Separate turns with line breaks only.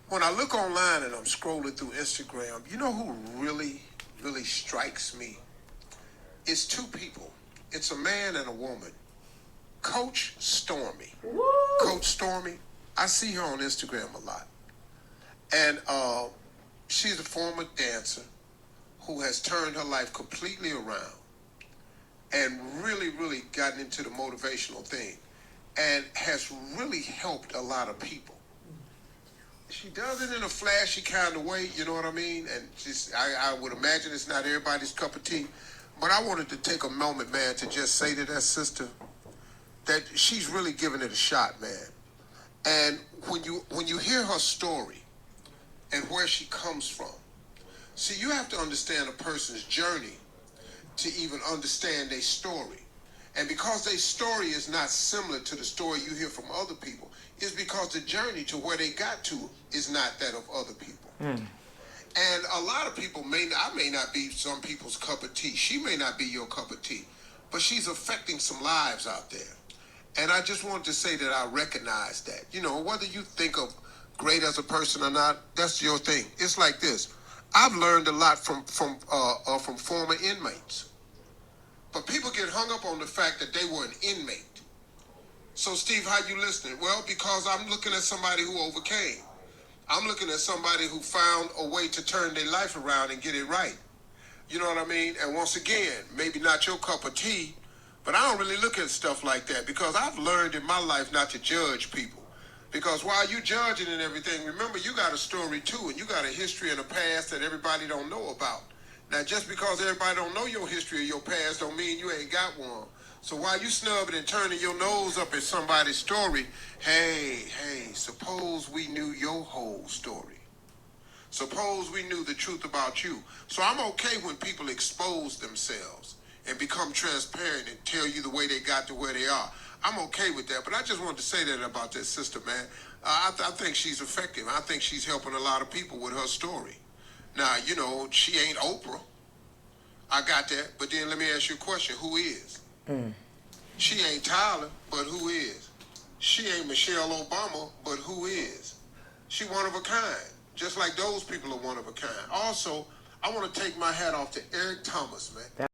When I look online and I'm scrolling through Instagram, you know who really strikes me? It's two people. It's a man and a woman. Coach Stormy.
Woo!
Coach Stormy, I see her on Instagram a lot. And she's a former dancer who has turned her life completely around and really gotten into the motivational thing and has really helped a lot of people. She does it in a flashy kind of way, you know what I mean? And just, I would imagine it's not everybody's cup of tea, but I wanted to take a moment, man, to just say to that sister that she's really giving it a shot, man. And when you hear her story and where she comes from, see, you have to understand a person's journey to even understand their story. And because their story is not similar to the story you hear from other people, it's because the journey to where they got to is not that of other people. And a lot of people I may not be some people's cup of tea. She may not be your cup of tea, but she's affecting some lives out there. And I just wanted to say that I recognize that. You know, whether you think of great as a person or not, that's your thing. It's like this. I've learned a lot from former inmates. But people get hung up on the fact that they were an inmate. So, Steve, how you listening? Well, because I'm looking at somebody who overcame. I'm looking at somebody who found a way to turn their life around and get it right. You know what I mean? And once again, maybe not your cup of tea, but I don't really look at stuff like that because I've learned in my life not to judge people. Because while you judging and everything, remember you got a story too, and you got a history and a past that everybody don't know about. Now, just because everybody don't know your history or your past don't mean you ain't got one. So while you snubbing and turning your nose up at somebody's story, hey, suppose we knew your whole story. Suppose we knew the truth about you. So I'm okay when people expose themselves and become transparent and tell you the way they got to where they are. I'm okay with that, but I just wanted to say that about that sister, man. I think she's effective. I think she's helping a lot of people with her story. Now, you know, she ain't Oprah. I got that. But then let me ask you a question. Who is? She ain't Tyler, but who is? She ain't Michelle Obama, but who is? She one of a kind. Just like those people are one of a kind. Also, I want to take my hat off to Eric Thomas, man.